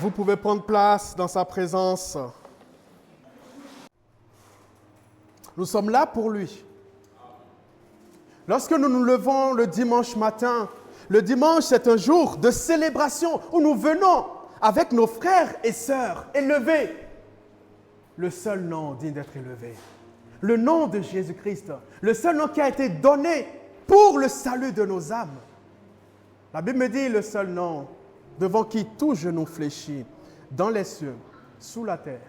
Vous pouvez prendre place dans sa présence. Nous sommes là pour lui. Lorsque nous nous levons le dimanche matin, le dimanche c'est un jour de célébration où nous venons avec nos frères et sœurs élever le seul nom digne d'être élevé. Le nom de Jésus-Christ, le seul nom qui a été donné pour le salut de nos âmes. La Bible me dit le seul nom devant qui tout genou fléchit, dans les cieux, sous la terre,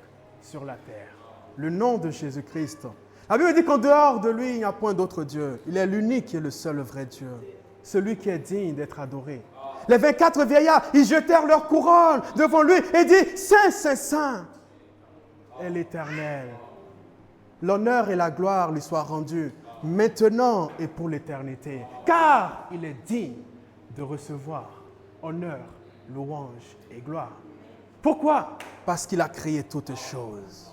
sur la terre. Le nom de Jésus-Christ. La Bible dit qu'en dehors de lui, il n'y a point d'autre Dieu. Il est l'unique et le seul vrai Dieu. Celui qui est digne d'être adoré. Les 24 vieillards, ils jetèrent leur couronne devant lui et dit, Saint, Saint, Saint est l'Éternel. L'honneur et la gloire lui soient rendus maintenant et pour l'éternité. Car il est digne de recevoir honneur, louange et gloire. Pourquoi? Parce qu'il a créé toutes choses.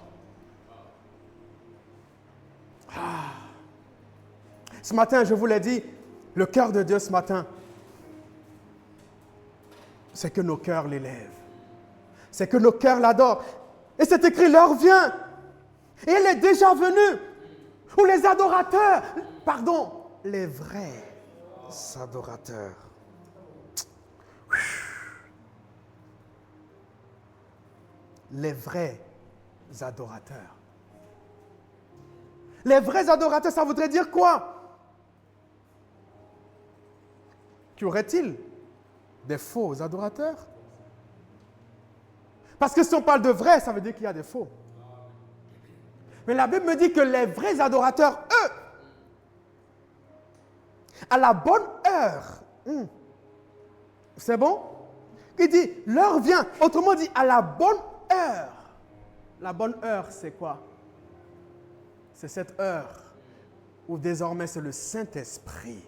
Ce matin, je vous l'ai dit, le cœur de Dieu ce matin, c'est que nos cœurs l'élèvent. C'est que nos cœurs l'adorent. Et c'est écrit, l'heure vient. Et elle est déjà venue. Où les adorateurs, les vrais adorateurs. Les vrais adorateurs. Les vrais adorateurs, ça voudrait dire quoi? Qu'y aurait-il des faux adorateurs? Parce que si on parle de vrai, ça veut dire qu'il y a des faux. Mais la Bible me dit que les vrais adorateurs, eux, à la bonne heure, c'est bon? Il dit, l'heure vient, autrement dit, à la bonne heure. La bonne heure, c'est quoi? C'est cette heure où désormais c'est le Saint-Esprit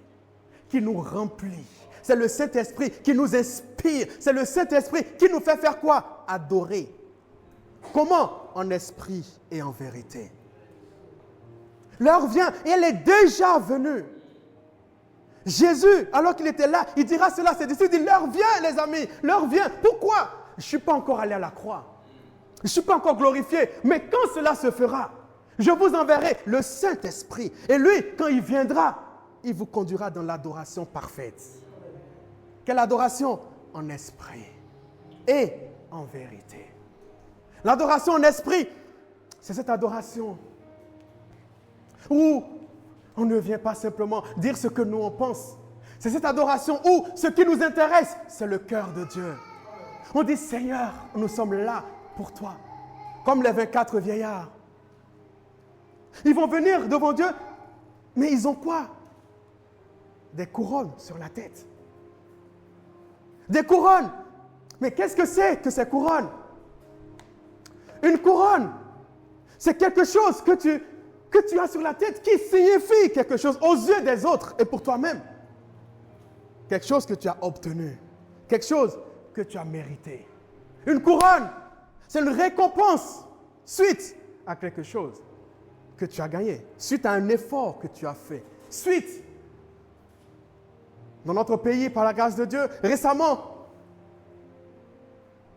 qui nous remplit. C'est le Saint-Esprit qui nous inspire. C'est le Saint-Esprit qui nous fait faire quoi? Adorer. Comment? En esprit et en vérité. L'heure vient et elle est déjà venue. Jésus, alors qu'il était là, il dira cela à ses disciples, il dit, l'heure vient les amis, l'heure vient. Pourquoi? Je ne suis pas encore allé à la croix. Je ne suis pas encore glorifié. Mais quand cela se fera, je vous enverrai le Saint-Esprit. Et lui, quand il viendra, il vous conduira dans l'adoration parfaite. Quelle adoration? En esprit et en vérité. L'adoration en esprit, c'est cette adoration où on ne vient pas simplement dire ce que nous on pense. C'est cette adoration où ce qui nous intéresse, c'est le cœur de Dieu. On dit, Seigneur, nous sommes là pour toi. Comme les 24 vieillards. Ils vont venir devant Dieu, mais ils ont quoi? Des couronnes sur la tête. Des couronnes. Mais qu'est-ce que c'est que ces couronnes? Une couronne, c'est quelque chose que tu as sur la tête qui signifie quelque chose aux yeux des autres et pour toi-même. Quelque chose que tu as obtenu. Quelque chose que tu as mérité. Une couronne, c'est une récompense suite à quelque chose que tu as gagné, suite à un effort que tu as fait, suite. Dans notre pays, par la grâce de Dieu, récemment,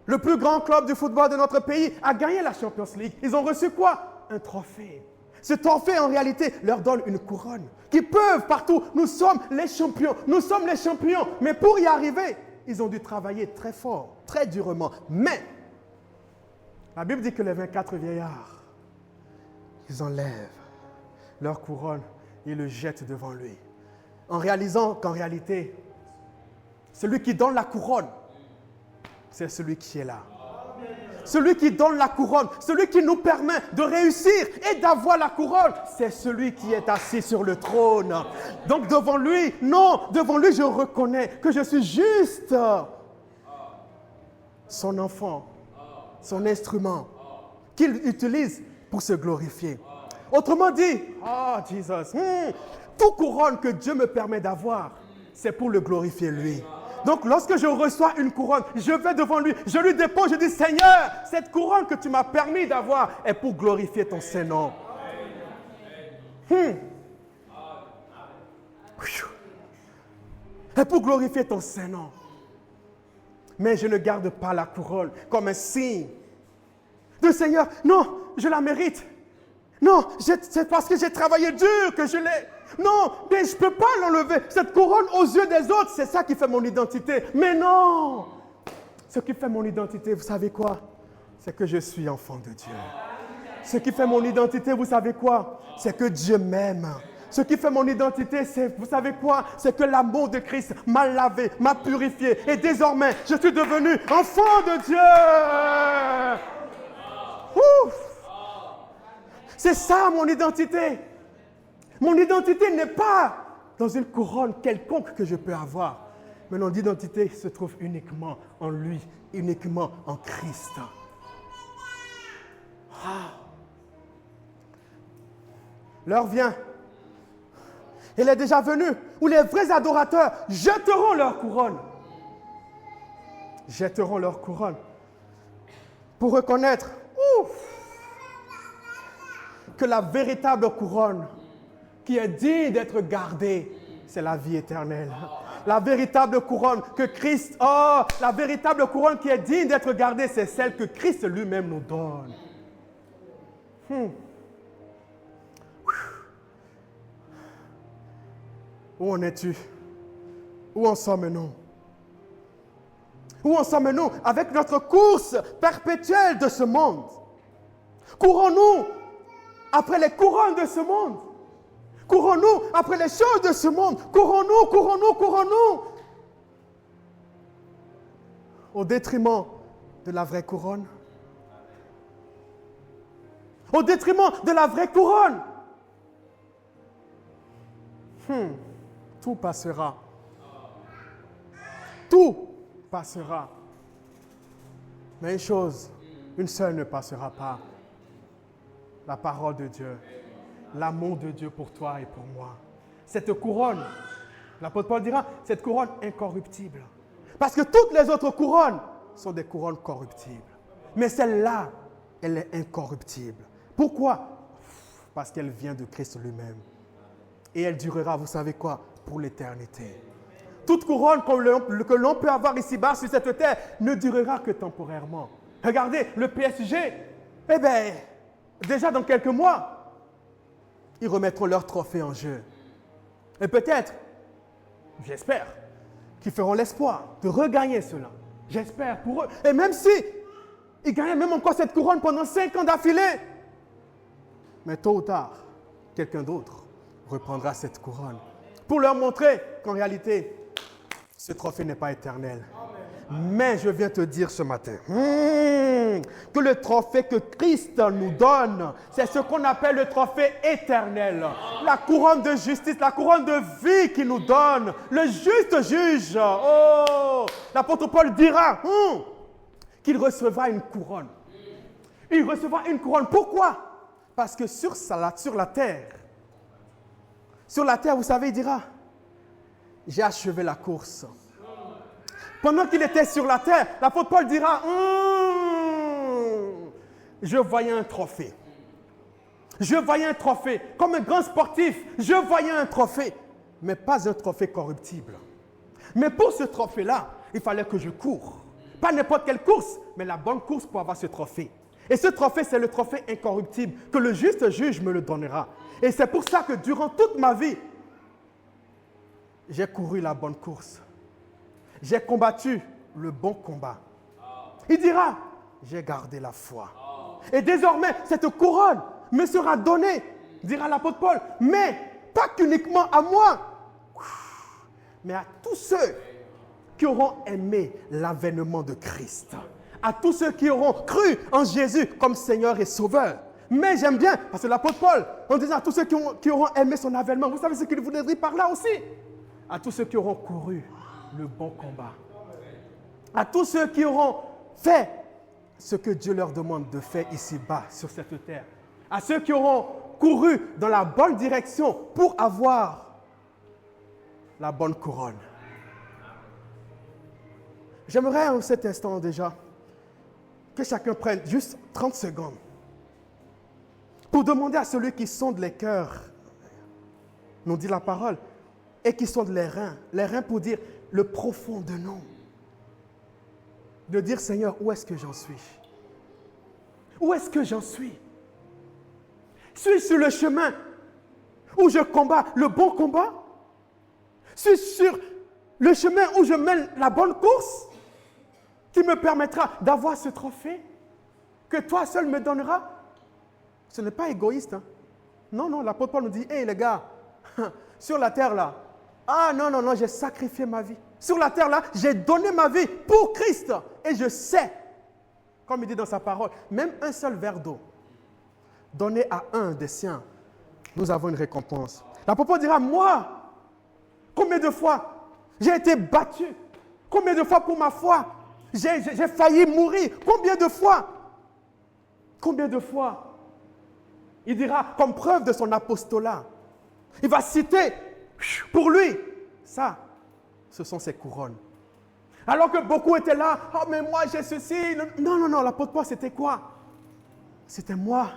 le plus grand club de football de notre pays a gagné la Champions League. Ils ont reçu quoi? Un trophée. Ce trophée, en réalité, leur donne une couronne. Qui peuvent partout. Nous sommes les champions. Nous sommes les champions. Mais pour y arriver, ils ont dû travailler très fort, très durement. Mais, la Bible dit que les 24 vieillards, ils enlèvent leur couronne et le jettent devant lui. En réalisant qu'en réalité, celui qui donne la couronne, c'est celui qui est là. Celui qui donne la couronne, celui qui nous permet de réussir et d'avoir la couronne, c'est celui qui est assis sur le trône. Donc devant lui, je reconnais que je suis juste son enfant, son instrument, qu'il utilise pour se glorifier. Autrement dit, Jesus, toute couronne que Dieu me permet d'avoir, c'est pour le glorifier lui. Donc, lorsque je reçois une couronne, je vais devant lui, je lui dépose, je dis, Seigneur, cette couronne que tu m'as permis d'avoir est pour glorifier ton Saint-Nom. Est pour glorifier ton Saint-Nom. Mais je ne garde pas la couronne comme un signe de Seigneur. Non, je la mérite. Non, c'est parce que j'ai travaillé dur que je l'ai. Non, mais je ne peux pas l'enlever. Cette couronne aux yeux des autres, c'est ça qui fait mon identité. Mais non, ce qui fait mon identité, vous savez quoi? C'est que je suis enfant de Dieu. Ce qui fait mon identité, vous savez quoi? C'est que Dieu m'aime. Ce qui fait mon identité, c'est, vous savez quoi? C'est que l'amour de Christ m'a lavé, m'a purifié. Et désormais, je suis devenu enfant de Dieu. Ouf! C'est ça mon identité. Mon identité n'est pas dans une couronne quelconque que je peux avoir. Mais mon identité se trouve uniquement en lui, uniquement en Christ. L'heure vient. Elle est déjà venue où les vrais adorateurs jetteront leur couronne. Jetteront leur couronne pour reconnaître que la véritable couronne qui est digne d'être gardée, c'est la vie éternelle. La véritable couronne que Christ, la véritable couronne qui est digne d'être gardée, c'est celle que Christ lui-même nous donne. Où en es-tu? Où en sommes-nous? Où en sommes-nous avec notre course perpétuelle de ce monde? Courons-nous après les couronnes de ce monde? Courons-nous après les choses de ce monde? Courons-nous, courons-nous, courons-nous au détriment de la vraie couronne? Au détriment de la vraie couronne? Tout passera. Tout passera. Mais une chose, une seule ne passera pas. La parole de Dieu. L'amour de Dieu pour toi et pour moi. Cette couronne, l'apôtre Paul dira, cette couronne incorruptible. Parce que toutes les autres couronnes sont des couronnes corruptibles. Mais celle-là, elle est incorruptible. Pourquoi? Parce qu'elle vient de Christ lui-même. Et elle durera, vous savez quoi? Pour l'éternité. Toute couronne que l'on peut avoir ici-bas sur cette terre ne durera que temporairement. Regardez, le PSG, eh bien, déjà dans quelques mois, ils remettront leur trophée en jeu. Et peut-être, j'espère, qu'ils feront l'espoir de regagner cela. J'espère pour eux. Et même si ils gagnent même encore cette couronne pendant 5 ans d'affilée, mais tôt ou tard, quelqu'un d'autre reprendra cette couronne pour leur montrer qu'en réalité, ce trophée n'est pas éternel. Mais je viens te dire ce matin que le trophée que Christ nous donne, c'est ce qu'on appelle le trophée éternel. La couronne de justice, la couronne de vie qu'il nous donne. Le juste juge. Oh, l'apôtre Paul dira qu'il recevra une couronne. Il recevra une couronne. Pourquoi? Parce que sur la terre, vous savez, il dira, j'ai achevé la course. Pendant qu'il était sur la terre, l'apôtre Paul dira, je voyais un trophée. Je voyais un trophée. Comme un grand sportif, je voyais un trophée. Mais pas un trophée corruptible. Mais pour ce trophée-là, il fallait que je cours. Pas n'importe quelle course, mais la bonne course pour avoir ce trophée. Et ce trophée, c'est le trophée incorruptible que le juste juge me le donnera. Et c'est pour ça que durant toute ma vie, j'ai couru la bonne course. J'ai combattu le bon combat. Il dira, j'ai gardé la foi. Et désormais, cette couronne me sera donnée, dira l'apôtre Paul, mais pas qu'uniquement à moi, mais à tous ceux qui auront aimé l'avènement de Christ. À tous ceux qui auront cru en Jésus comme Seigneur et Sauveur. Mais j'aime bien, parce que l'apôtre Paul, en disant à tous ceux qui auront aimé son avènement, vous savez ce qu'il voulait dire par là aussi? À tous ceux qui auront couru le bon combat. À tous ceux qui auront fait ce que Dieu leur demande de faire ici-bas, sur cette terre. À ceux qui auront couru dans la bonne direction pour avoir la bonne couronne. J'aimerais en cet instant déjà que chacun prenne juste 30 secondes pour demander à celui qui sonde les cœurs, nous dit la parole, et qui sonde les reins pour dire le profond de nous. de dire, Seigneur, où est-ce que j'en suis? Où est-ce que j'en suis? Suis-je sur le chemin où je combats le bon combat? Suis-je sur le chemin où je mène la bonne course qui me permettra d'avoir ce trophée que toi seul me donneras? Ce n'est pas égoïste. Hein? Non, non, l'apôtre Paul nous dit, hé les gars, sur la terre là, ah non, non, non, j'ai sacrifié ma vie. Sur la terre là, j'ai donné ma vie pour Christ. Et je sais, comme il dit dans sa parole, même un seul verre d'eau donné à un des siens, nous avons une récompense. L'apôtre Paul dira, moi, combien de fois j'ai été battu? Combien de fois pour ma foi j'ai failli mourir? Combien de fois? Combien de fois? Il dira, comme preuve de son apostolat, il va citer pour lui, ça, ce sont ses couronnes. Alors que beaucoup étaient là, oh mais moi j'ai ceci. Non, non, non, l'apôtre Paul c'était quoi? C'était moi.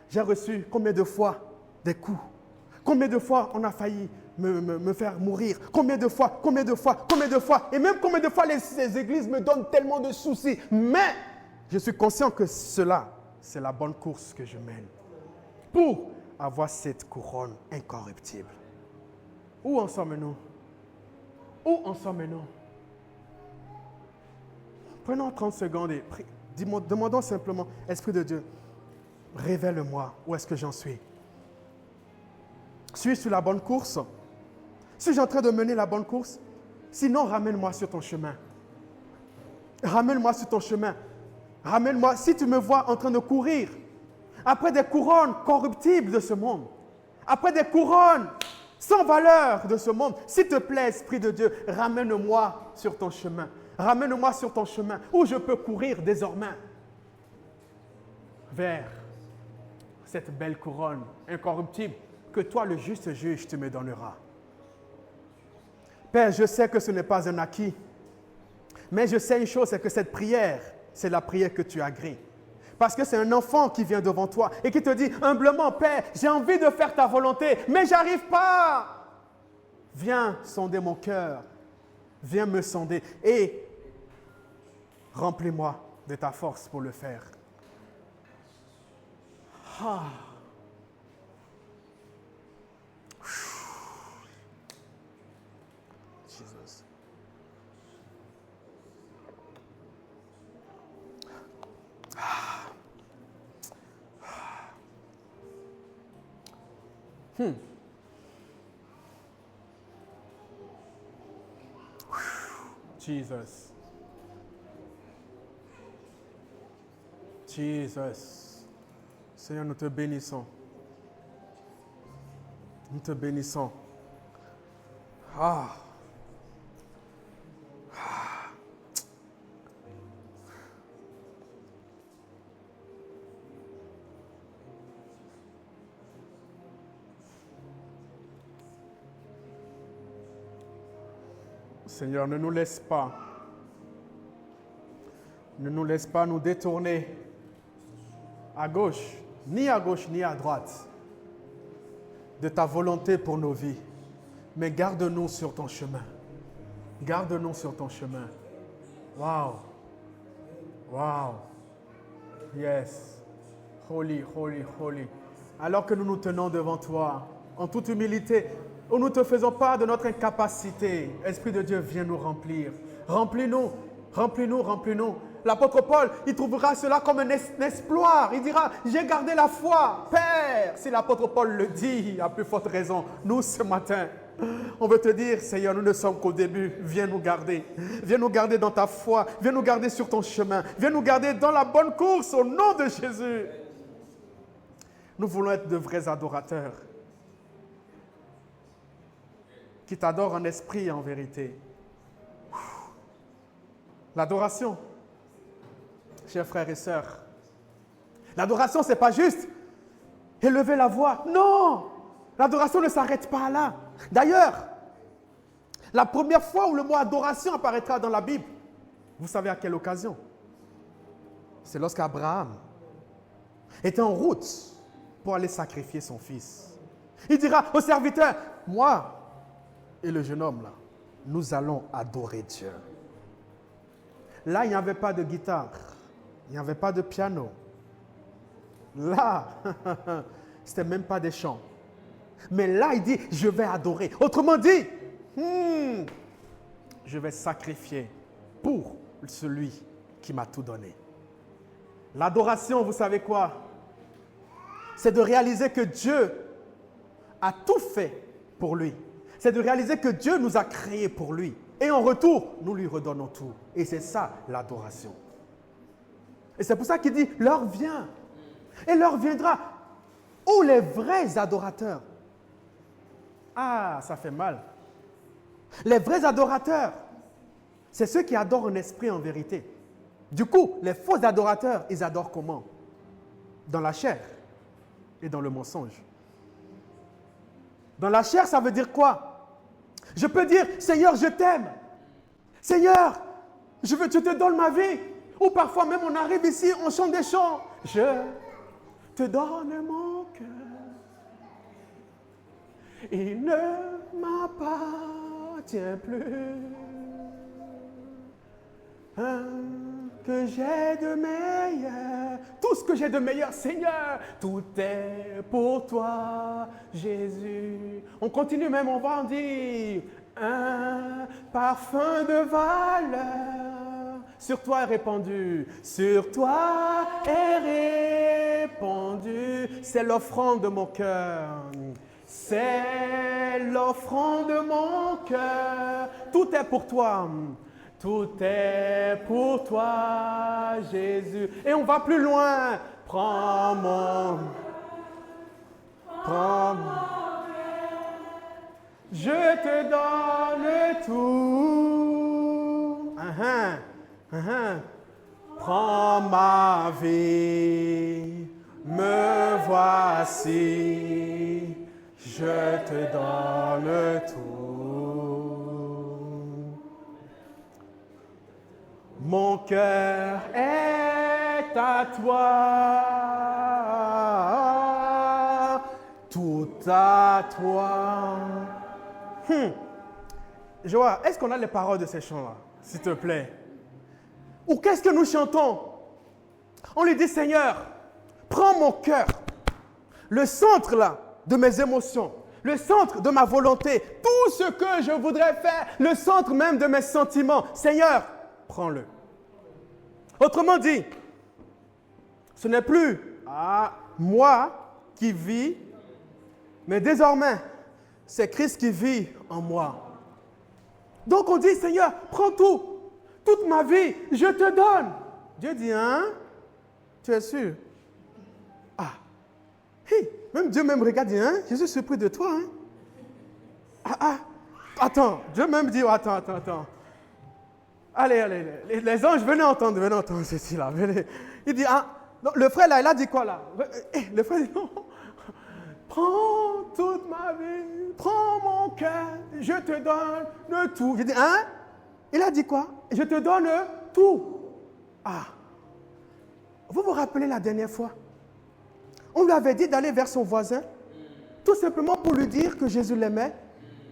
J'ai reçu combien de fois des coups? Combien de fois on a failli me faire mourir? Combien de fois? Combien de fois? Combien de fois? Et même combien de fois les églises me donnent tellement de soucis. Mais je suis conscient que cela, c'est la bonne course que je mène. Pour avoir cette couronne incorruptible. Où en sommes-nous? Où en sommes-nous? Prenons 30 secondes et demandons simplement, Esprit de Dieu, révèle-moi où est-ce que j'en suis. Suis-je sur la bonne course? Suis-je en train de mener la bonne course? Sinon, ramène-moi sur ton chemin. Ramène-moi sur ton chemin. Ramène-moi, si tu me vois en train de courir, après des couronnes corruptibles de ce monde, après des couronnes sans valeur de ce monde, s'il te plaît, Esprit de Dieu, ramène-moi sur ton chemin. Ramène-moi sur ton chemin où je peux courir désormais vers cette belle couronne incorruptible que toi, le juste juge, tu me donneras. Père, je sais que ce n'est pas un acquis, mais je sais une chose, c'est que cette prière, c'est la prière que tu agrées. Parce que c'est un enfant qui vient devant toi et qui te dit humblement, Père, j'ai envie de faire ta volonté, mais je n'arrive pas. Viens sonder mon cœur, viens me sonder et remplis-moi de ta force pour le faire. Ah. Jesus. Jesus. Jesus. Seigneur, nous te bénissons. Nous te bénissons. Ah. Seigneur, ne nous laisse pas. Ne nous laisse pas nous détourner à gauche ni à droite de ta volonté pour nos vies. Mais garde-nous sur ton chemin. Garde-nous sur ton chemin. Wow. Wow. Yes. Holy, holy, holy. Alors que nous nous tenons devant toi, en toute humilité, où nous te faisons part de notre incapacité, Esprit de Dieu, viens nous remplir. Remplis-nous, remplis-nous, remplis-nous. L'apôtre Paul, il trouvera cela comme un exploit. Il dira, j'ai gardé la foi. Père, si l'apôtre Paul le dit, à plus forte raison, nous ce matin, on veut te dire, Seigneur, nous ne sommes qu'au début. Viens nous garder. Viens nous garder dans ta foi. Viens nous garder sur ton chemin. Viens nous garder dans la bonne course au nom de Jésus. Nous voulons être de vrais adorateurs qui t'adorent en esprit et en vérité. L'adoration, chers frères et sœurs, l'adoration, ce n'est pas juste élever la voix. Non, l'adoration ne s'arrête pas là. D'ailleurs, la première fois où le mot adoration apparaîtra dans la Bible, vous savez à quelle occasion? C'est lorsqu'Abraham était en route pour aller sacrifier son fils. Il dira au serviteur, moi et le jeune homme là, nous allons adorer Dieu. Là, il n'y avait pas de guitare. Il n'y avait pas de piano. Là, c'était même pas des chants. Mais là, il dit, je vais adorer. Autrement dit, je vais sacrifier pour celui qui m'a tout donné. L'adoration, vous savez quoi? C'est de réaliser que Dieu a tout fait pour lui. C'est de réaliser que Dieu nous a créés pour lui. Et en retour, nous lui redonnons tout. Et c'est ça, l'adoration. Et c'est pour ça qu'il dit, l'heure vient. Et l'heure viendra où les vrais adorateurs. Ah, ça fait mal. Les vrais adorateurs, c'est ceux qui adorent en esprit et en vérité. Du coup, les faux adorateurs, ils adorent comment? Dans la chair et dans le mensonge. Dans la chair, ça veut dire quoi? Je peux dire, Seigneur, je t'aime. Seigneur, je te donne ma vie. Ou parfois même on arrive ici, on chante des chants. Je te donne mon cœur. Il ne m'appartient plus. Que j'ai de meilleur, tout ce que j'ai de meilleur, Seigneur, tout est pour toi, Jésus. On continue même, on va en dire, un parfum de valeur sur toi est répandu, sur toi est répandu. C'est l'offrande de mon cœur. C'est l'offrande de mon cœur. Tout est pour toi. Tout est pour toi, Jésus. Et on va plus loin. Prends mon je te donne tout. Prends ma vie. Me voici. Je te donne tout. Mon cœur est à toi, tout à toi. Joa, est-ce qu'on a les paroles de ces chants-là, s'il te plaît? Ou qu'est-ce que nous chantons? On lui dit, Seigneur, prends mon cœur, le centre là de mes émotions, le centre de ma volonté, tout ce que je voudrais faire, le centre même de mes sentiments. Seigneur, prends-le. Autrement dit, ce n'est plus moi qui vis, mais désormais, c'est Christ qui vit en moi. Donc on dit, Seigneur, prends tout, toute ma vie, je te donne. Dieu dit, hein? Tu es sûr? Même Dieu même regarde, dit, hein? Je suis surpris de toi, hein? Attends, Dieu même dit, attends. Allez, les anges, venez entendre ceci là. Venez. Il dit, non, le frère là, il a dit quoi là? Le frère dit, non, prends toute ma vie, prends mon cœur, je te donne tout. Il dit, hein? Il a dit quoi? Je te donne tout. Vous vous rappelez la dernière fois? On lui avait dit d'aller vers son voisin, tout simplement pour lui dire que Jésus l'aimait.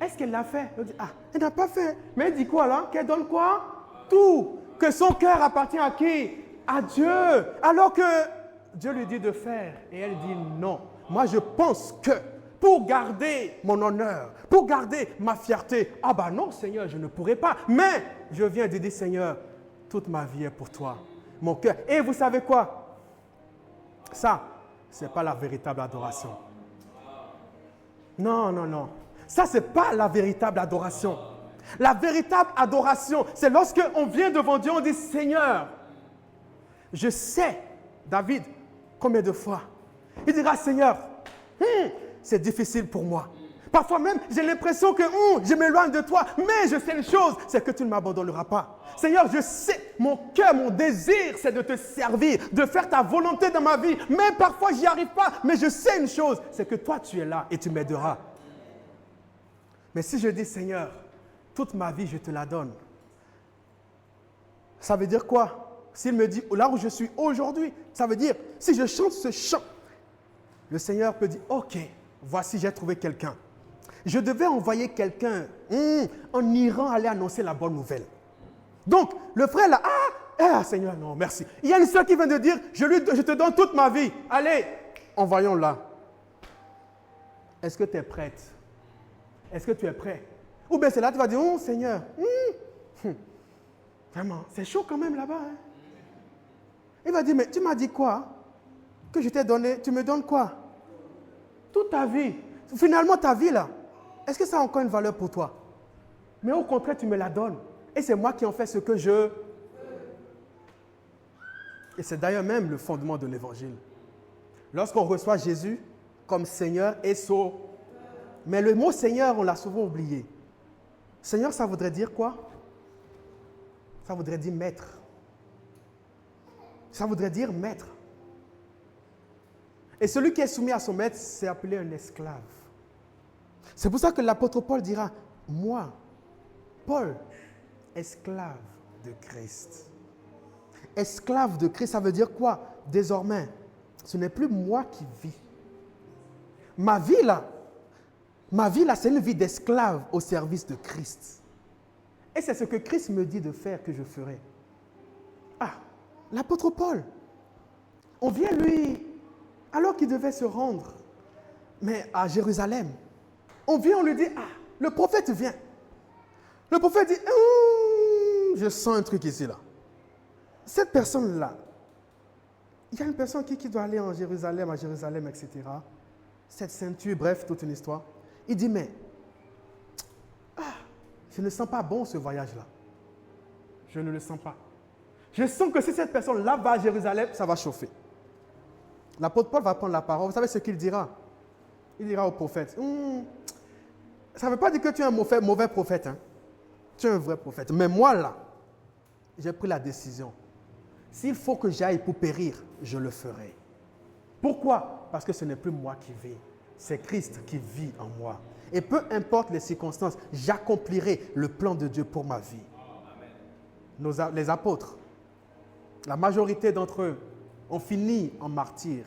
Est-ce qu'elle l'a fait? Il dit, elle n'a pas fait. Mais elle dit quoi là? Qu'elle donne quoi? Tout. Que son cœur appartient à qui? À Dieu. Alors que Dieu lui dit de faire. Et elle dit non. Moi je pense que pour garder mon honneur, pour garder ma fierté, non Seigneur, je ne pourrai pas. Mais je viens de dire, Seigneur, toute ma vie est pour toi. Mon cœur. Et vous savez quoi? Ça, ce n'est pas la véritable adoration. Non. Ça, ce n'est pas la véritable adoration. La véritable adoration, c'est lorsque on vient devant Dieu, on dit, Seigneur, je sais, David, combien de fois, il dira, Seigneur, c'est difficile pour moi. Parfois même, j'ai l'impression que je m'éloigne de toi, mais je sais une chose, c'est que tu ne m'abandonneras pas. Seigneur, je sais, mon cœur, mon désir, c'est de te servir, de faire ta volonté dans ma vie. Mais parfois, je n'y arrive pas, mais je sais une chose, c'est que toi, tu es là et tu m'aideras. Mais si je dis, Seigneur, toute ma vie, je te la donne, ça veut dire quoi? S'il me dit, là où je suis aujourd'hui, ça veut dire, si je chante ce chant, le Seigneur peut dire, ok, voici, j'ai trouvé quelqu'un. Je devais envoyer quelqu'un en Iran aller annoncer la bonne nouvelle. Donc, le frère là, Ah, Seigneur, non, merci. Il y a une soeur qui vient de dire, je te donne toute ma vie. Allez, envoyons-la. Est-ce que tu es prête? Est-ce que tu es prêt? Ou bien c'est là, tu vas dire, oh Seigneur, vraiment, c'est chaud quand même là-bas. Hein? Il va dire, mais tu m'as dit quoi? Que je t'ai donné, tu me donnes quoi? Toute ta vie. Finalement, ta vie là, est-ce que ça a encore une valeur pour toi? Mais au contraire, tu me la donnes. Et c'est moi qui en fais ce que je... Et c'est d'ailleurs même le fondement de l'évangile. Lorsqu'on reçoit Jésus comme Seigneur et Sauveur. Mais le mot Seigneur, on l'a souvent oublié. Seigneur, ça voudrait dire quoi? Ça voudrait dire maître. Ça voudrait dire maître. Et celui qui est soumis à son maître, c'est appelé un esclave. C'est pour ça que l'apôtre Paul dira, moi, Paul, esclave de Christ. Esclave de Christ, ça veut dire quoi? Désormais, ce n'est plus moi qui vis. Ma vie là, c'est une vie d'esclave au service de Christ. Et c'est ce que Christ me dit de faire que je ferai. Ah, l'apôtre Paul, on vient lui, alors qu'il devait se rendre, mais à Jérusalem, on vient, on lui dit, ah, le prophète vient. Le prophète dit, je sens un truc ici là. Cette personne-là, il y a une personne qui doit aller en Jérusalem, à Jérusalem, etc. Cette ceinture, bref, toute une histoire. Il dit, mais, je ne sens pas bon ce voyage-là. Je ne le sens pas. Je sens que si cette personne-là va à Jérusalem, ça va chauffer. L'apôtre Paul va prendre la parole. Vous savez ce qu'il dira? Il dira au prophète, ça ne veut pas dire que tu es un mauvais prophète. Hein. Tu es un vrai prophète. Mais moi, là, j'ai pris la décision. S'il faut que j'aille pour périr, je le ferai. Pourquoi? Parce que ce n'est plus moi qui vis. C'est Christ qui vit en moi. Et peu importe les circonstances, j'accomplirai le plan de Dieu pour ma vie. Les apôtres, la majorité d'entre eux ont fini en martyrs.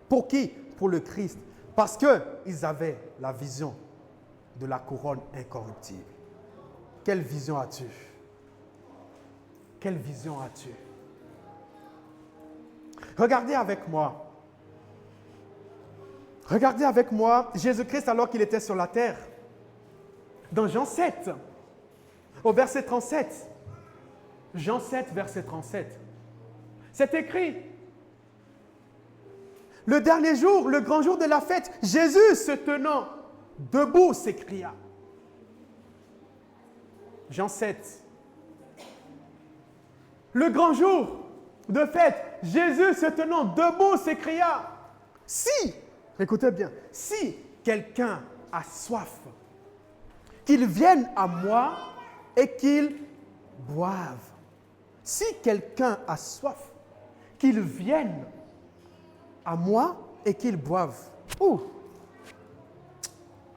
Pour qui? Pour le Christ. Parce qu'ils avaient la vision de la couronne incorruptible. Quelle vision as-tu? Quelle vision as-tu? Regardez avec moi. Regardez avec moi Jésus-Christ alors qu'il était sur la terre. Dans Jean 7, au verset 37. Jean 7, verset 37. C'est écrit. Le dernier jour, le grand jour de la fête, Jésus se tenant debout s'écria. Jean 7. Le grand jour de fête, Jésus se tenant debout s'écria. Si, écoutez bien, si quelqu'un a soif, qu'il vienne à moi et qu'il boive. Si quelqu'un a soif, qu'il vienne à moi et qu'il boive. Ouh!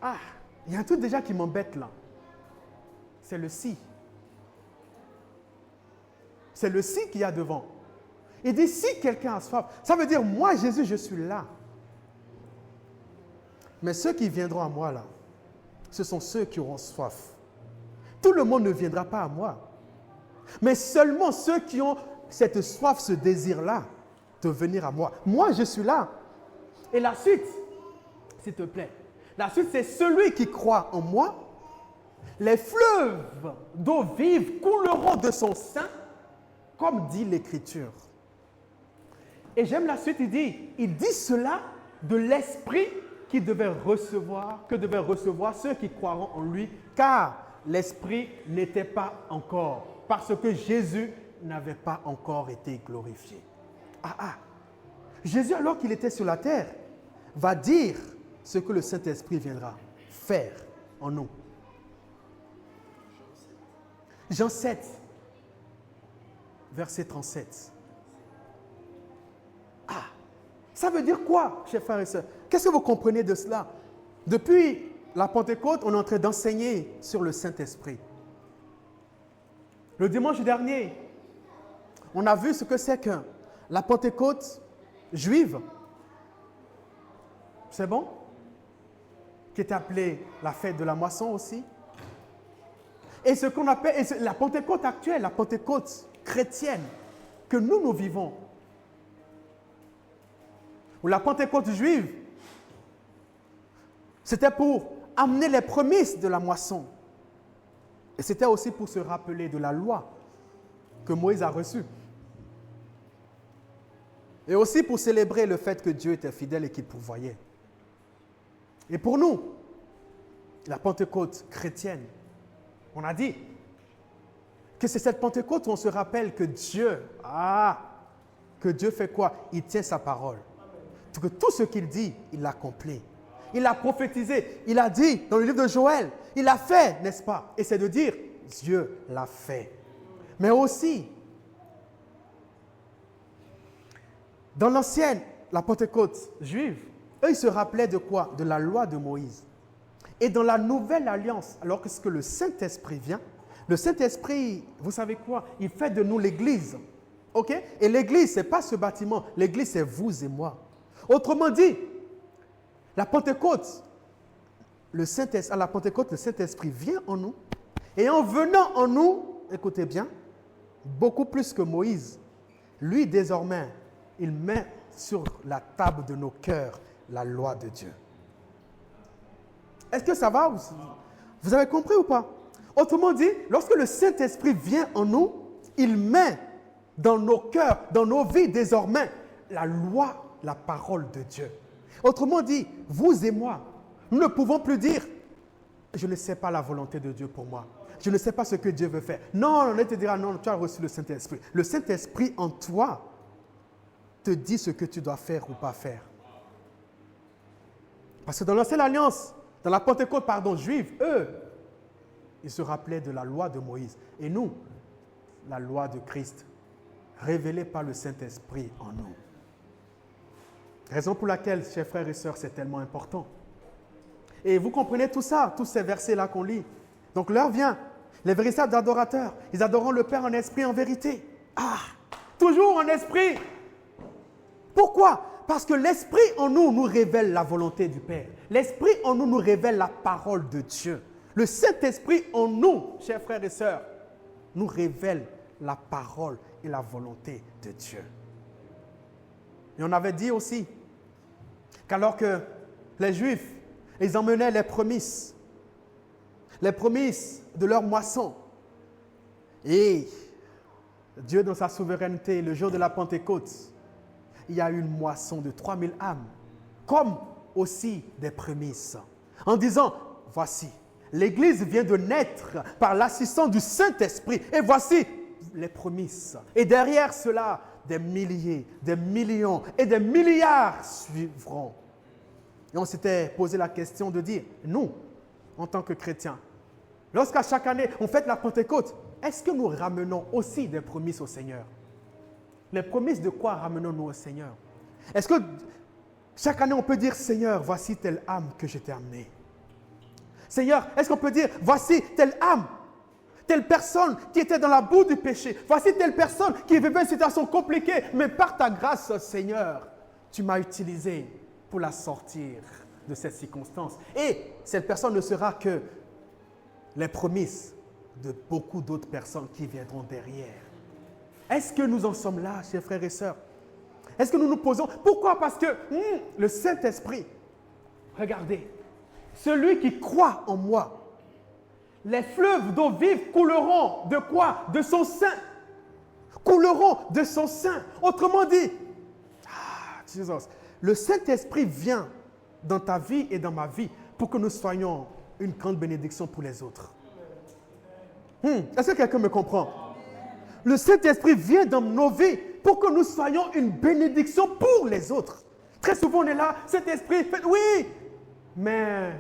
Ah, il y a un truc déjà qui m'embête là. C'est le si. C'est le si qu'il y a devant. Il dit si quelqu'un a soif, ça veut dire moi Jésus je suis là. Mais ceux qui viendront à moi là, ce sont ceux qui auront soif. Tout le monde ne viendra pas à moi. Mais seulement ceux qui ont cette soif, ce désir-là, de venir à moi. Moi, je suis là. Et la suite, s'il te plaît, la suite, c'est celui qui croit en moi. Les fleuves d'eau vive couleront de son sein, comme dit l'Écriture. Et j'aime la suite, il dit cela de l'Esprit que devaient recevoir ceux qui croiront en lui, car l'Esprit n'était pas encore, parce que Jésus n'avait pas encore été glorifié. Jésus, alors qu'il était sur la terre, va dire ce que le Saint-Esprit viendra faire en nous. Jean 7, verset 37. Ça veut dire quoi, chers frères et sœurs? Qu'est-ce que vous comprenez de cela? Depuis la Pentecôte, on est en train d'enseigner sur le Saint-Esprit. Le dimanche dernier, on a vu ce que c'est que la Pentecôte juive. C'est bon? Qui est appelée la fête de la moisson aussi. Et ce qu'on appelle la Pentecôte actuelle, la Pentecôte chrétienne, que nous vivons. Ou la Pentecôte juive, c'était pour amener les prémices de la moisson. Et c'était aussi pour se rappeler de la loi que Moïse a reçue. Et aussi pour célébrer le fait que Dieu était fidèle et qu'il pourvoyait. Et pour nous, la Pentecôte chrétienne, on a dit que c'est cette Pentecôte où on se rappelle que Dieu fait quoi? Il tient sa parole. Que tout ce qu'il dit, il l'accomplit. Il a prophétisé, il a dit dans le livre de Joël, il l'a fait, n'est-ce pas? Et c'est de dire, Dieu l'a fait. Mais aussi, dans l'ancienne, la Pentecôte juive, eux, ils se rappelaient de quoi? De la loi de Moïse. Et dans la nouvelle alliance, alors que le Saint-Esprit vient, le Saint-Esprit, vous savez quoi? Il fait de nous l'Église. OK? Et l'Église, ce n'est pas ce bâtiment. L'Église, c'est vous et moi. Autrement dit, la Pentecôte, à la Pentecôte, le Saint-Esprit vient en nous. Et en venant en nous, écoutez bien, beaucoup plus que Moïse, lui, désormais, il met sur la table de nos cœurs la loi de Dieu. Est-ce que ça va? Vous avez compris ou pas? Autrement dit, lorsque le Saint-Esprit vient en nous, il met dans nos cœurs, dans nos vies désormais, la loi, la parole de Dieu. Autrement dit, vous et moi, nous ne pouvons plus dire « Je ne sais pas la volonté de Dieu pour moi. Je ne sais pas ce que Dieu veut faire. » Non, on te dira « Non, tu as reçu le Saint-Esprit. » Le Saint-Esprit en toi te dit ce que tu dois faire ou pas faire. Parce que dans l'Ancienne Alliance, dans la Pentecôte, juive, eux, ils se rappelaient de la loi de Moïse. Et nous, la loi de Christ, révélée par le Saint-Esprit en nous. Raison pour laquelle, chers frères et sœurs, c'est tellement important. Et vous comprenez tout ça, tous ces versets-là qu'on lit. Donc l'heure vient, les véritables adorateurs, ils adoreront le Père en esprit, en vérité. Toujours en esprit. Pourquoi? Parce que l'Esprit en nous nous révèle la volonté du Père. L'Esprit en nous nous révèle la parole de Dieu. Le Saint-Esprit en nous, chers frères et sœurs, nous révèle la parole et la volonté de Dieu. Et on avait dit aussi qu'alors que les Juifs, ils emmenaient les prémices de leur moisson. Et Dieu, dans sa souveraineté, le jour de la Pentecôte, il y a eu une moisson de 3000 âmes, comme aussi des prémices. En disant, voici, l'Église vient de naître par l'assistance du Saint-Esprit. Et voici les prémices. Et derrière cela, des milliers, des millions et des milliards suivront. Et on s'était posé la question de dire, nous, en tant que chrétiens, lorsqu'à chaque année, on fête la Pentecôte, est-ce que nous ramenons aussi des prémices au Seigneur? Les promesses de quoi ramenons-nous au Seigneur? Est-ce que chaque année, on peut dire, Seigneur, voici telle âme que je t'ai amenée? Seigneur, est-ce qu'on peut dire, voici telle âme, telle personne qui était dans la boue du péché, voici telle personne qui vivait une situation compliquée, mais par ta grâce, Seigneur, tu m'as utilisé pour la sortir de cette circonstance. Et cette personne ne sera que les promesses de beaucoup d'autres personnes qui viendront derrière. Est-ce que nous en sommes là, chers frères et sœurs? Est-ce que nous nous posons? Pourquoi? Parce que le Saint-Esprit, regardez, celui qui croit en moi, les fleuves d'eau vive couleront de quoi? De son sein. Couleront de son sein. Autrement dit, Jesus, le Saint-Esprit vient dans ta vie et dans ma vie pour que nous soyons une grande bénédiction pour les autres. Est-ce que quelqu'un me comprend? Le Saint-Esprit vient dans nos vies pour que nous soyons une bénédiction pour les autres. Très souvent, on est là, Saint-Esprit, oui, mais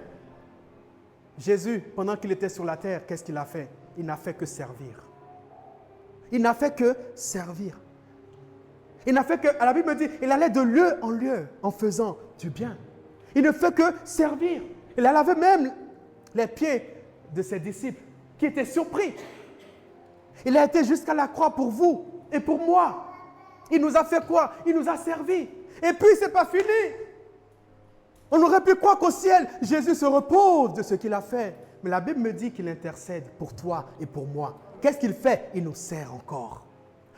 Jésus, pendant qu'il était sur la terre, qu'est-ce qu'il a fait? Il n'a fait que servir. Il n'a fait que servir. Il n'a fait que, la Bible dit, il allait de lieu en lieu en faisant du bien. Il ne fait que servir. Il a lavé même les pieds de ses disciples qui étaient surpris. Il a été jusqu'à la croix pour vous et pour moi. Il nous a fait quoi? Il nous a servi. Et puis, ce n'est pas fini. On aurait pu croire qu'au ciel, Jésus se repose de ce qu'il a fait. Mais la Bible me dit qu'il intercède pour toi et pour moi. Qu'est-ce qu'il fait? Il nous sert encore.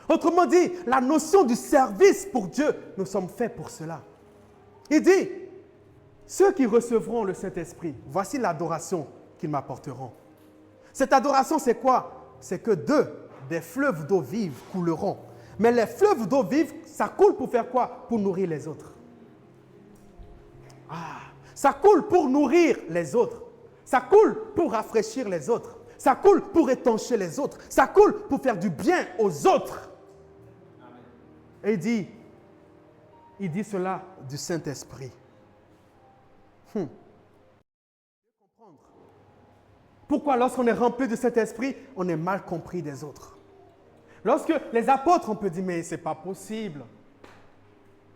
Autrement dit, la notion du service pour Dieu, nous sommes faits pour cela. Il dit, ceux qui recevront le Saint-Esprit, voici l'adoration qu'ils m'apporteront. Cette adoration, c'est quoi? C'est que des fleuves d'eau vive couleront. Mais les fleuves d'eau vive, ça coule pour faire quoi? Pour nourrir les autres. Ça coule pour nourrir les autres. Ça coule pour rafraîchir les autres. Ça coule pour étancher les autres. Ça coule pour faire du bien aux autres. Et il dit cela du Saint-Esprit. Pourquoi lorsqu'on est rempli de cet esprit, on est mal compris des autres? Lorsque les apôtres, on peut dire, mais c'est pas possible.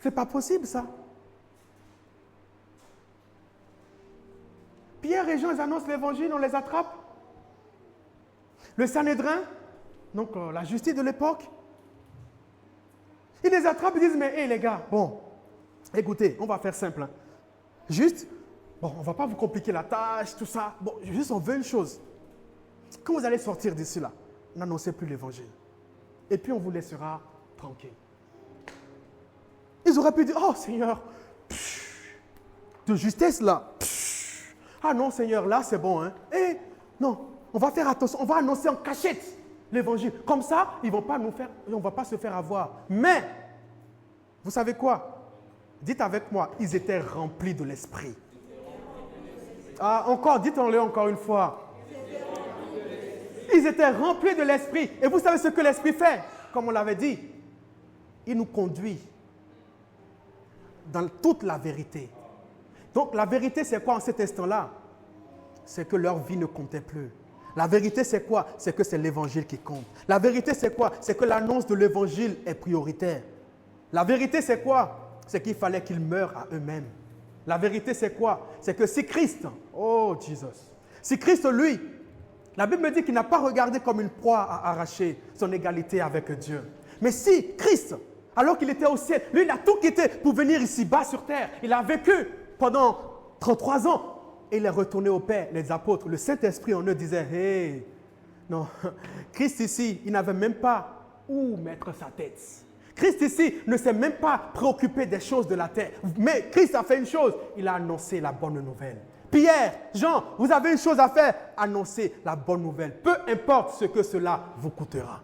C'est pas possible ça. Pierre et Jean, ils annoncent l'évangile, on les attrape. Le Sanhédrin, donc la justice de l'époque, ils les attrapent et disent, mais hé les gars, bon, écoutez, on va faire simple. Juste, bon, on ne va pas vous compliquer la tâche, tout ça. Bon, juste on veut une chose. Quand vous allez sortir d'ici là, n'annoncez plus l'évangile. Et puis on vous laissera tranquille. Ils auraient pu dire, oh Seigneur, de justesse là. Ah non Seigneur, là c'est bon. Hein. Et non, on va faire attention, on va annoncer en cachette l'évangile. Comme ça, on ne va pas se faire avoir. Mais, vous savez quoi? Dites avec moi, ils étaient remplis de l'esprit. Ah, encore, dites-le encore une fois. Ils étaient remplis de l'esprit. Et vous savez ce que l'esprit fait? Comme on l'avait dit, il nous conduit dans toute la vérité. Donc la vérité c'est quoi en cet instant-là? C'est que leur vie ne comptait plus. La vérité c'est quoi? C'est que c'est l'évangile qui compte. La vérité c'est quoi? C'est que l'annonce de l'évangile est prioritaire. La vérité c'est quoi? C'est qu'il fallait qu'ils meurent à eux-mêmes. La vérité c'est quoi? C'est que si Christ, oh Jesus, si Christ lui, la Bible me dit qu'il n'a pas regardé comme une proie à arracher son égalité avec Dieu. Mais si Christ, alors qu'il était au ciel, lui il a tout quitté pour venir ici bas sur terre. Il a vécu pendant 33 ans et il est retourné au Père. Les apôtres, le Saint-Esprit en eux disait, hey, non, Christ ici, il n'avait même pas où mettre sa tête. Christ ici ne s'est même pas préoccupé des choses de la terre. Mais Christ a fait une chose, il a annoncé la bonne nouvelle. Pierre, Jean, vous avez une chose à faire, annoncer la bonne nouvelle. Peu importe ce que cela vous coûtera.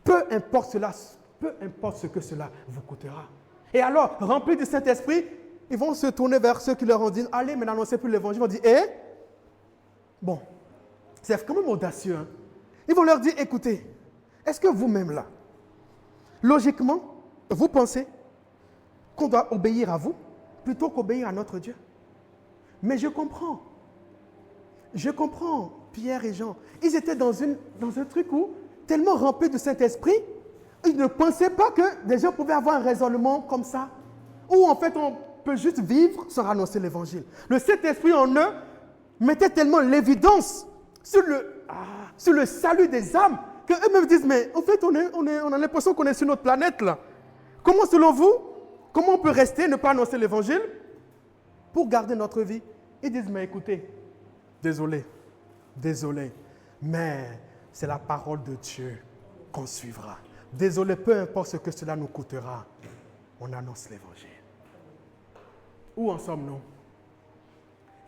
Peu importe ce que cela vous coûtera. Et alors, remplis du Saint-Esprit, ils vont se tourner vers ceux qui leur ont dit, allez, mais n'annoncez plus l'évangile. Ils vont dire, bon, c'est quand même audacieux. Hein? Ils vont leur dire, écoutez, est-ce que vous-même là, logiquement, vous pensez qu'on doit obéir à vous plutôt qu'obéir à notre Dieu? Mais je comprends, Pierre et Jean, ils étaient dans un truc où, tellement remplis du Saint-Esprit, ils ne pensaient pas que des gens pouvaient avoir un raisonnement comme ça, où en fait on peut juste vivre sans annoncer l'évangile. Le Saint-Esprit en eux mettait tellement l'évidence sur le salut des âmes qu'eux-mêmes disent, mais en fait on a l'impression qu'on est sur notre planète là. Comment selon vous, comment on peut rester, ne pas annoncer l'évangile pour garder notre vie? Ils disent, mais écoutez, désolé, mais c'est la parole de Dieu qu'on suivra. Désolé, peu importe ce que cela nous coûtera, on annonce l'évangile. Où en sommes-nous?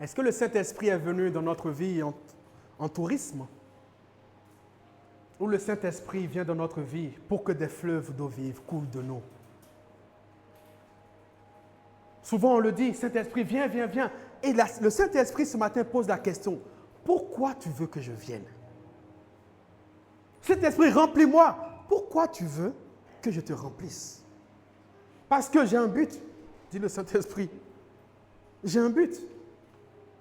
Est-ce que le Saint-Esprit est venu dans notre vie en tourisme? Ou le Saint-Esprit vient dans notre vie pour que des fleuves d'eau vive coulent de nous? Souvent on le dit, Saint-Esprit, viens. Et le Saint-Esprit ce matin pose la question, pourquoi tu veux que je vienne? Saint-Esprit, remplis-moi. Pourquoi tu veux que je te remplisse? Parce que j'ai un but, dit le Saint-Esprit. J'ai un but.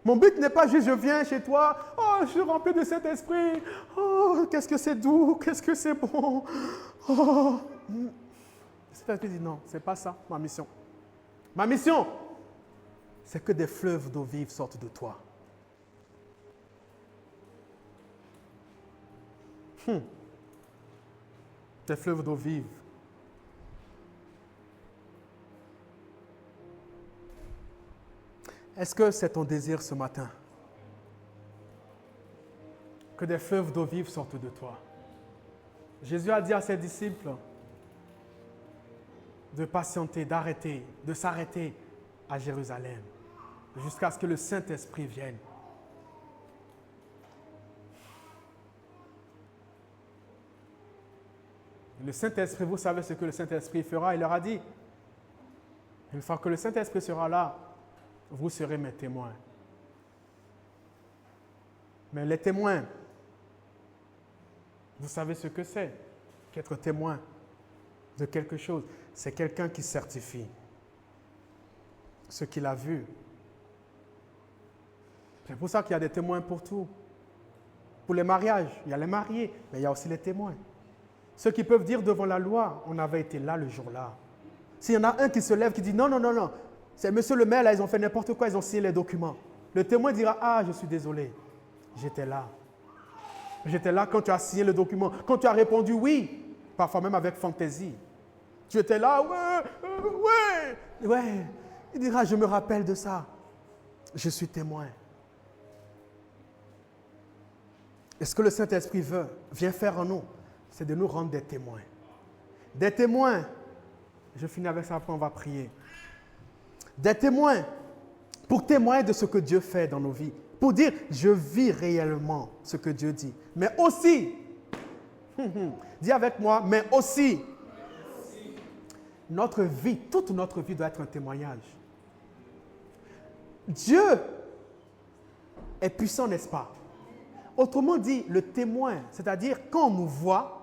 Mon but n'est pas juste je viens chez toi, oh je suis rempli de Saint-Esprit, oh qu'est-ce que c'est doux, qu'est-ce que c'est bon. Oh. Le Saint-Esprit dit non, c'est pas ça ma mission. Ma mission, c'est que des fleuves d'eau vive sortent de toi. Des fleuves d'eau vive. Est-ce que c'est ton désir ce matin? Que des fleuves d'eau vive sortent de toi. Jésus a dit à ses disciples de patienter, d'arrêter, de s'arrêter à Jérusalem jusqu'à ce que le Saint-Esprit vienne. Le Saint-Esprit, vous savez ce que le Saint-Esprit fera. Il leur a dit, une fois que le Saint-Esprit sera là, vous serez mes témoins. Mais les témoins, vous savez ce que c'est qu'être témoin de quelque chose. C'est quelqu'un qui certifie ce qu'il a vu. C'est pour ça qu'il y a des témoins pour tout. Pour les mariages, il y a les mariés, mais il y a aussi les témoins. Ceux qui peuvent dire devant la loi, on avait été là le jour-là. S'il y en a un qui se lève, qui dit non, c'est monsieur le maire, là, ils ont fait n'importe quoi, ils ont signé les documents. Le témoin dira, ah, je suis désolé, j'étais là. J'étais là quand tu as signé le document, quand tu as répondu oui, parfois même avec fantaisie. Tu étais là, ouais. Il dira, je me rappelle de ça. Je suis témoin. Et ce que le Saint-Esprit vient faire en nous, c'est de nous rendre des témoins. Des témoins. Je finis avec ça, après on va prier. Des témoins pour témoigner de ce que Dieu fait dans nos vies. Pour dire, je vis réellement ce que Dieu dit. Mais aussi, dis avec moi, mais aussi, notre vie, toute notre vie doit être un témoignage. Dieu est puissant, n'est-ce pas? Autrement dit, le témoin, c'est-à-dire quand on nous voit,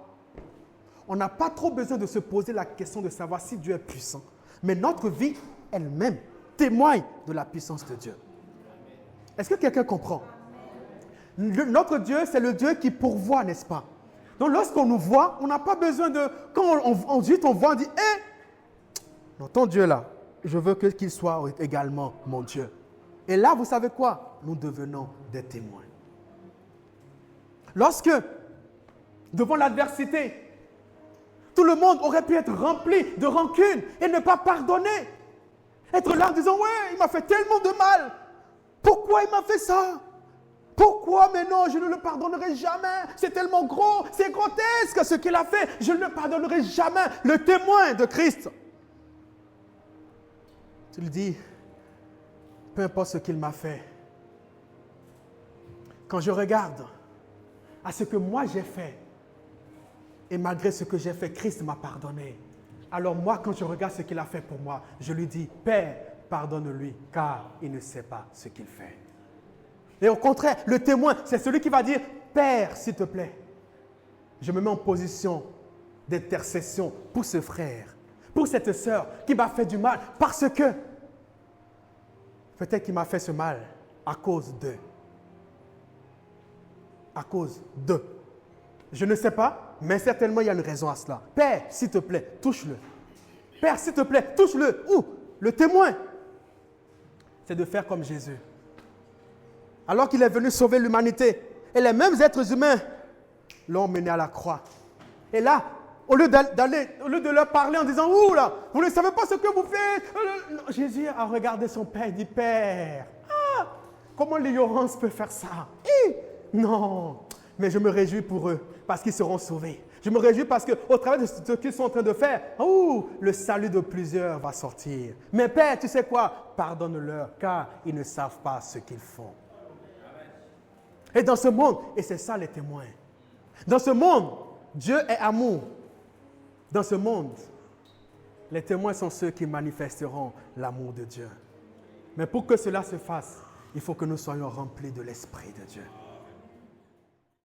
on n'a pas trop besoin de se poser la question de savoir si Dieu est puissant. Mais notre vie elle-même témoigne de la puissance de Dieu. Est-ce que quelqu'un comprend? Notre Dieu, c'est le Dieu qui pourvoit, n'est-ce pas? Donc lorsqu'on nous voit, on n'a pas besoin de... Quand on voit, on dit, non, ton Dieu là, je veux qu'il soit également mon Dieu. Et là, vous savez quoi? Nous devenons des témoins. Lorsque, devant l'adversité, tout le monde aurait pu être rempli de rancune et ne pas pardonner. Être là en disant, ouais, il m'a fait tellement de mal. Pourquoi il m'a fait ça? Pourquoi? Mais non, je ne le pardonnerai jamais. C'est tellement gros, c'est grotesque ce qu'il a fait. Je ne le pardonnerai jamais. Le témoin de Christ. Tu lui dis, peu importe ce qu'il m'a fait. Quand je regarde à ce que moi j'ai fait, et malgré ce que j'ai fait, Christ m'a pardonné. Alors moi, quand je regarde ce qu'il a fait pour moi, je lui dis, Père, pardonne-lui, car il ne sait pas ce qu'il fait. Et au contraire, le témoin, c'est celui qui va dire, Père, s'il te plaît, je me mets en position d'intercession pour ce frère, pour cette sœur qui m'a fait du mal, parce que peut-être qu'il m'a fait ce mal à cause de. À cause de. Je ne sais pas, mais certainement il y a une raison à cela. Père, s'il te plaît, touche-le. Père, s'il te plaît, touche-le. Ou le témoin, c'est de faire comme Jésus. Alors qu'il est venu sauver l'humanité, et les mêmes êtres humains l'ont mené à la croix. Et là, au lieu de leur parler en disant, ouh là, vous ne savez pas ce que vous faites. Jésus a regardé son Père et dit, Père, comment l'ignorance peut faire ça? Non, mais je me réjouis pour eux, parce qu'ils seront sauvés. Je me réjouis parce qu'au travers de ce qu'ils sont en train de faire, le salut de plusieurs va sortir. Mais Père, tu sais quoi? Pardonne-leur, car ils ne savent pas ce qu'ils font. Et dans ce monde, et c'est ça les témoins, dans ce monde, Dieu est amour. Dans ce monde, les témoins sont ceux qui manifesteront l'amour de Dieu. Mais pour que cela se fasse, il faut que nous soyons remplis de l'Esprit de Dieu.